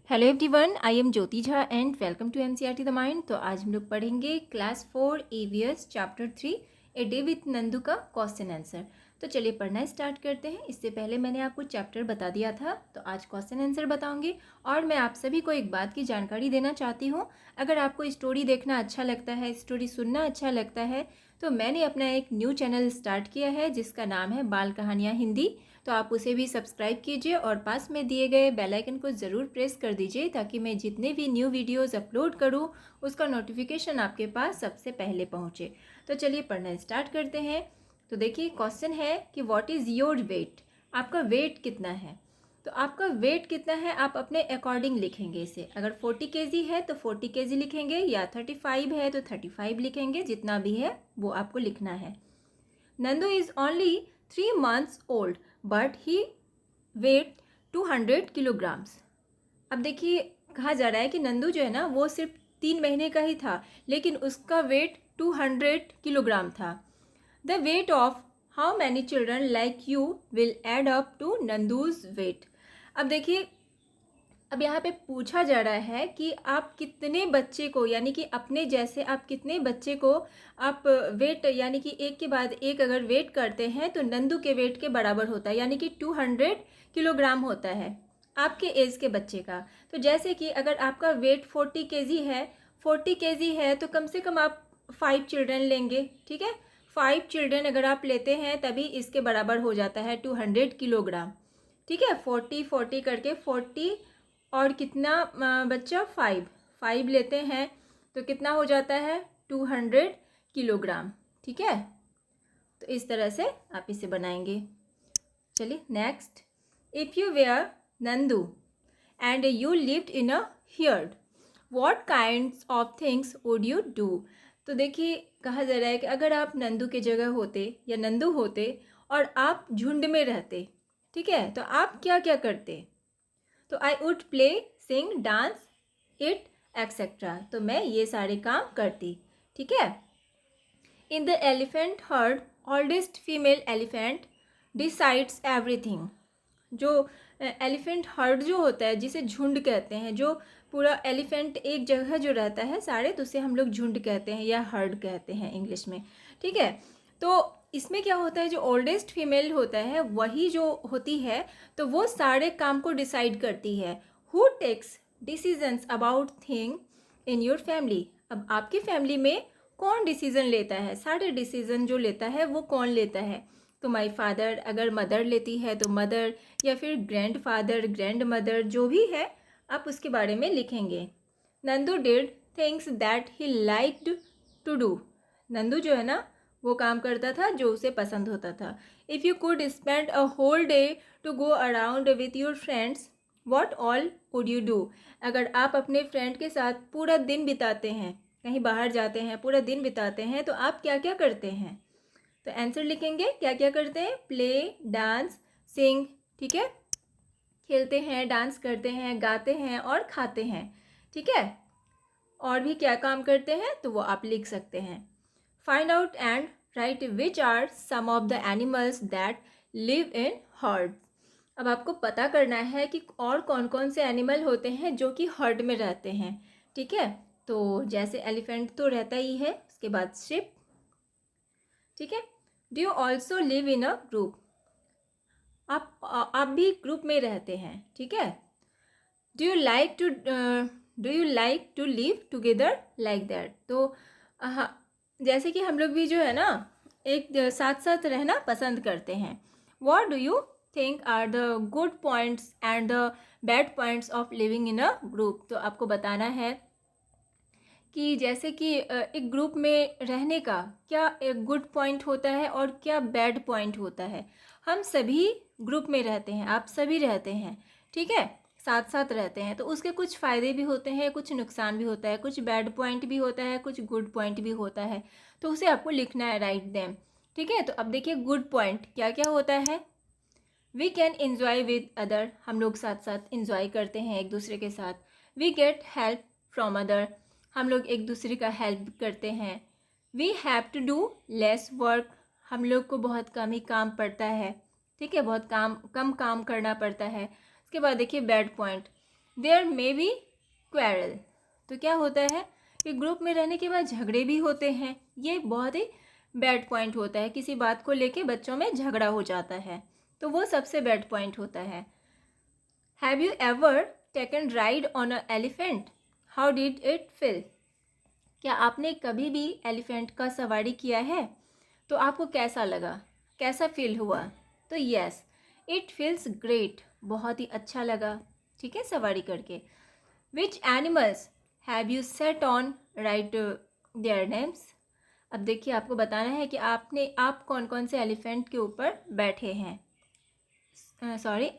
Hello everyone, I am Jyoti Jha and welcome to NCERT the mind. तो आज हम लोग पढ़ेंगे class 4 EVS chapter 3 a day with Nandu का क्वेश्चन आंसर। तो चलिए पढ़ना स्टार्ट करते हैं। इससे पहले मैंने आपको चैप्टर बता दिया था, तो आज क्वेश्चन आंसर बताऊंगी। और मैं आप सभी को एक बात की जानकारी देना चाहती हूँ, अगर आपको स्टोरी देखना अच्छा लगता है, स्टोरी सुनना अच्छा लगता है, तो मैंने अपना एक न्यू चैनल स्टार्ट किया है जिसका नाम है बाल कहानियाँ हिंदी। तो आप उसे भी सब्सक्राइब कीजिए और पास में दिए गए बेल आइकन को ज़रूर प्रेस कर दीजिए ताकि मैं जितने भी न्यू वीडियोस अपलोड करूं उसका नोटिफिकेशन आपके पास सबसे पहले पहुंचे। तो चलिए पढ़ना स्टार्ट करते हैं। तो देखिए क्वेश्चन है कि व्हाट इज़ योर वेट, आपका वेट कितना है। तो आपका वेट कितना है आप अपने अकॉर्डिंग लिखेंगे इसे। अगर 40 केजी है तो 40 केजी लिखेंगे, या 35 है तो 35 लिखेंगे, जितना भी है वो आपको लिखना है। Nandu is only 3 months old but he weight 200 kilograms. अब देखिए कहा जा रहा है कि नंदू जो है ना वो सिर्फ 3 महीने का ही था, लेकिन उसका वेट 200 किलोग्राम था। The weight of how many children like you will add up to Nandu's weight. अब देखिए, अब यहाँ पे पूछा जा रहा है कि आप कितने बच्चे को, यानी कि अपने जैसे आप कितने बच्चे को आप वेट, यानी कि एक के बाद एक अगर वेट करते हैं तो नंदू के वेट के बराबर होता है, यानी कि 200 किलोग्राम होता है आपके एज के बच्चे का। तो जैसे कि अगर आपका वेट 40 केजी है, 40 केजी है तो कम से कम आप 5 चिल्ड्रन लेंगे, ठीक है। 5 चिल्ड्रन अगर आप लेते हैं तभी इसके बराबर हो जाता है 200 किलोग्राम, ठीक है। 40 करके 40 और कितना बच्चा 5 लेते हैं तो कितना हो जाता है 200 किलोग्राम, ठीक है। तो इस तरह से आप इसे बनाएंगे। चलिए next, if you were Nandu and you lived in a herd, what kinds of things would you do. तो देखिए कहा जा रहा है कि अगर आप नंदू की जगह होते या नंदू होते और आप झुंड में रहते, ठीक है, तो आप क्या क्या करते। तो I would play, sing, dance, इट एक्सेट्रा। तो मैं ये सारे काम करती, ठीक है। In the elephant herd oldest female elephant decides everything. जो एलिफेंट हर्ड जो होता है, जिसे झुंड कहते हैं, जो पूरा एलिफेंट एक जगह जो रहता है सारे, तो उसे हम लोग झुंड कहते हैं या हर्ड कहते हैं इंग्लिश में, ठीक है। तो इसमें क्या होता है, जो ओल्डेस्ट फीमेल होता है वही जो होती है तो वो सारे काम को डिसाइड करती है। Who takes decisions about thing in your family. अब आपकी फैमिली में कौन डिसीजन लेता है, सारे डिसीजन जो लेता है वो कौन लेता है। तो माई फादर, अगर मदर लेती है तो मदर, या फिर ग्रैंड फादर, ग्रैंड मदर, जो भी है आप उसके बारे में लिखेंगे। Nandu did things that he liked to do. Nandu जो है ना वो काम करता था जो उसे पसंद होता था। If you could spend a whole day to go around with your friends, what all would you do. अगर आप अपने फ्रेंड के साथ पूरा दिन बिताते हैं, कहीं बाहर जाते हैं, पूरा दिन बिताते हैं, तो आप क्या क्या करते हैं। तो आंसर लिखेंगे क्या क्या करते हैं, प्ले, डांस, सिंग, ठीक है, खेलते हैं, डांस करते हैं, गाते हैं और खाते हैं, ठीक है। और भी क्या काम करते हैं तो वो आप लिख सकते हैं। Find out and write which are some of the animals that live in herd. अब आपको पता करना है कि और कौन कौन से एनिमल होते हैं जो कि हर्ड में रहते हैं, ठीक है। तो जैसे एलिफेंट तो रहता ही है, उसके बाद शिप, ठीक है। Do you also live in a group, आप भी ग्रुप में रहते हैं, ठीक है। Do you like to live together like that. तो हाँ, जैसे कि हम लोग भी जो है ना एक साथ साथ रहना पसंद करते हैं। What do you think are the good points and the bad points of living in a group. तो आपको बताना है कि जैसे कि एक ग्रुप में रहने का क्या एक गुड पॉइंट होता है और क्या बैड पॉइंट होता है। हम सभी ग्रुप में रहते हैं, आप सभी रहते हैं, ठीक है, साथ साथ रहते हैं, तो उसके कुछ फ़ायदे भी होते हैं, कुछ नुकसान भी होता है, कुछ बैड पॉइंट भी होता है, कुछ गुड पॉइंट भी होता है। तो उसे आपको लिखना है, राइट देम, ठीक है। तो अब देखिए गुड पॉइंट क्या क्या होता है। We can enjoy with other, हम लोग साथ साथ इन्जॉय करते हैं एक दूसरे के साथ। We get help from other, हम लोग एक दूसरे का हेल्प करते हैं। We have to do less work, हम लोग को बहुत कम ही काम पड़ता है, ठीक है, बहुत कम काम करना पड़ता है। उसके बाद देखिए bad point, there may be quarrel. तो क्या होता है कि ग्रुप में रहने के बाद झगड़े भी होते हैं। ये बहुत ही बैड पॉइंट होता है, किसी बात को लेके बच्चों में झगड़ा हो जाता है, तो वो सबसे बैड पॉइंट होता है। Have you ever taken ride on a elephant, how did it feel? क्या आपने कभी भी एलिफेंट का सवारी किया है? तो आपको कैसा लगा, कैसा फील हुआ? तो यस, इट फील्स ग्रेट, बहुत ही अच्छा लगा, ठीक है, सवारी करके। Which animals have you set on, right their names. अब देखिए, आपको बताना है कि आप कौन कौन से एलिफेंट के ऊपर बैठे हैं,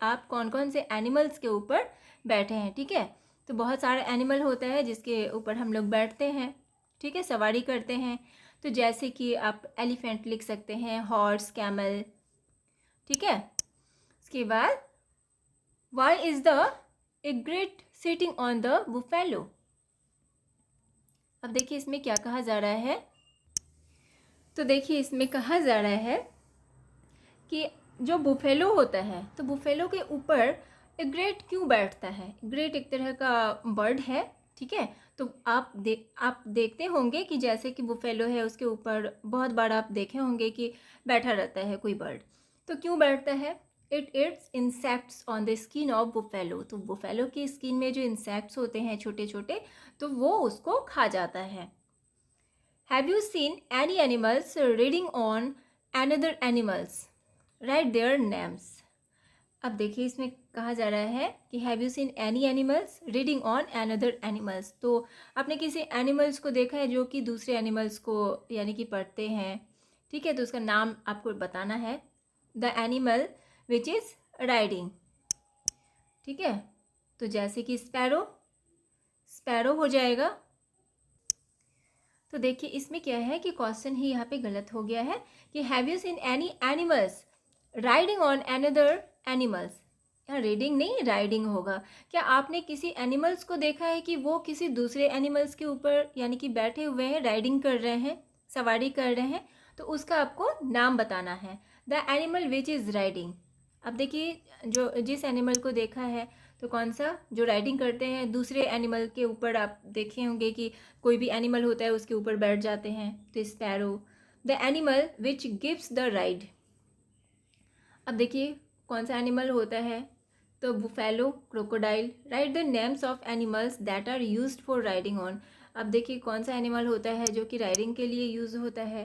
आप कौन कौन से एनिमल्स के ऊपर बैठे हैं, ठीक है। तो बहुत सारे एनिमल होता है जिसके ऊपर हम लोग बैठते हैं, ठीक है, सवारी करते हैं। तो जैसे कि आप एलिफेंट लिख सकते हैं, हॉर्स, कैमल, ठीक है। उसके बाद why is the egret sitting on the buffalo. अब देखिए इसमें क्या कहा जा रहा है। तो देखिए इसमें कहा जा रहा है कि जो बुफेलो होता है, तो बुफेलो के ऊपर इग्रेट क्यों बैठता है। इग्रेट एक तरह का बर्ड है, ठीक है। तो आप देखते होंगे कि जैसे कि बुफेलो है, उसके ऊपर बहुत बार आप देखे होंगे कि बैठा रहता है कोई बर्ड। तो क्यों बैठता है? It it's insects on the skin of buffalo. तो बुफेलो की स्किन में जो इंसेक्ट्स होते हैं छोटे छोटे, तो वो उसको खा जाता है। Have you seen any animals reading on another animals, right their names. अब देखिए इसमें कहा जा रहा है कि have you seen any animals reading on another animals. तो आपने किसी एनिमल्स को देखा है जो कि दूसरे एनिमल्स को यानी कि पढ़ते हैं, ठीक है। तो उसका नाम आपको बताना है। The animal which is riding, ठीक है। तो जैसे कि स्पैरो, स्पैरो हो जाएगा। तो देखिए इसमें क्या है कि क्वेश्चन ही यहाँ पे गलत हो गया है कि have you seen any animals riding on another animals. यहाँ रीडिंग नहीं, राइडिंग होगा। क्या आपने किसी एनिमल्स को देखा है कि वो किसी दूसरे एनिमल्स के ऊपर यानी कि बैठे हुए हैं, राइडिंग कर रहे हैं, सवारी कर रहे हैं? तो उसका आपको नाम बताना है। The animal which is riding. अब देखिए जो जिस एनिमल को देखा है, तो कौन सा, जो राइडिंग करते हैं दूसरे एनिमल के ऊपर। आप देखे होंगे कि कोई भी एनिमल होता है उसके ऊपर बैठ जाते हैं, तो sparrow. The animal which gives the ride. अब देखिए कौन सा एनिमल होता है, तो buffalo, crocodile. Write the names of animals that are used for riding on. अब देखिए कौन सा एनिमल होता है जो कि राइडिंग के लिए यूज़ होता है,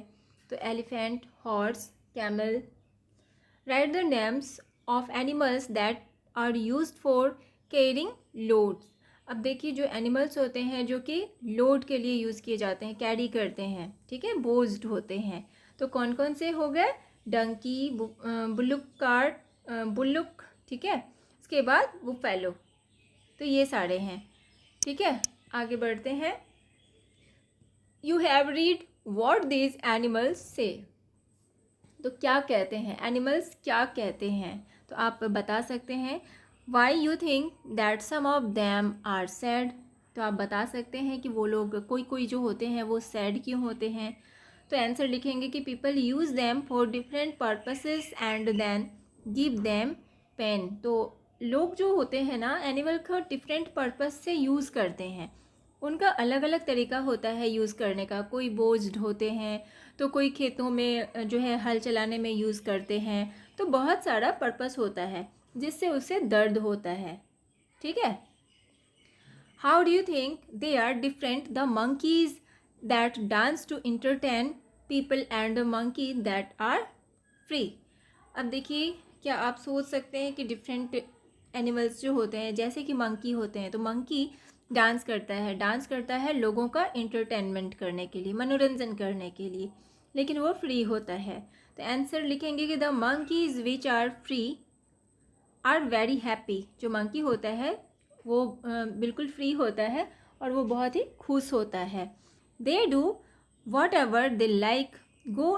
तो elephant, horse, camel. Write the names of animals that are used for carrying loads. अब देखिए जो एनिमल्स होते हैं जो कि लोड के लिए यूज़ किए जाते हैं, कैरी करते हैं, ठीक है, बोझड होते हैं। तो कौन कौन से हो गए? डंकी, बुल्लुक कार्ट, बुल्लुक, ठीक है। उसके बाद बुफेलो। तो ये सारे हैं, ठीक है। आगे बढ़ते हैं। You have read what these animals से। तो क्या कहते हैं एनिमल्स, क्या कहते हैं? तो आप बता सकते हैं। Why you think that some of them are sad. तो आप बता सकते हैं कि वो लोग, कोई कोई जो होते हैं वो सैड क्यों होते हैं। तो आंसर लिखेंगे कि people use them for different purposes and then give them pain. तो लोग जो होते हैं ना, एनिमल को डिफरेंट पर्पस से यूज़ करते हैं। उनका अलग अलग तरीका होता है यूज़ करने का। कोई बोझड होते हैं, तो कोई खेतों में जो है हल चलाने में यूज़ करते हैं। तो बहुत सारा पर्पस होता है जिससे उसे दर्द होता है, ठीक है। How do you think they are different the monkeys that dance to entertain people and the monkey that are free. अब देखिए क्या आप सोच सकते हैं कि डिफरेंट एनिमल्स जो होते हैं, जैसे कि मंकी होते हैं, तो मंकी डांस करता है लोगों का इंटरटेनमेंट करने के लिए, मनोरंजन करने के लिए, लेकिन वो फ्री होता है। तो आंसर लिखेंगे कि the monkeys which are free are very happy. जो मंकी होता है वो बिल्कुल फ्री होता है और वो बहुत ही खुश होता है। They do whatever they like, go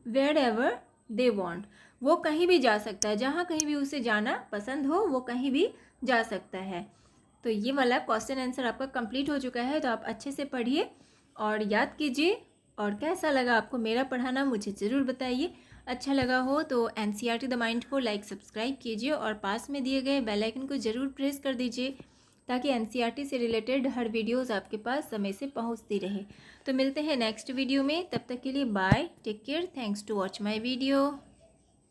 wherever they want. वो कहीं भी जा सकता है, जहाँ कहीं भी उसे जाना पसंद हो वो कहीं भी जा सकता है। तो ये वाला क्वेश्चन आंसर आपका कंप्लीट हो चुका है। तो आप अच्छे से पढ़िए और याद कीजिए। और कैसा लगा आपको मेरा पढ़ाना मुझे ज़रूर बताइए। अच्छा लगा हो तो एनसीईआरटी द माइंड को लाइक सब्सक्राइब कीजिए और पास में दिए गए बेल आइकन को ज़रूर प्रेस कर दीजिए ताकि एनसीईआरटी से रिलेटेड हर वीडियोस आपके पास समय से पहुंचती रहे। तो मिलते हैं नेक्स्ट वीडियो में, तब तक के लिए bye, take care, thanks to watch my video.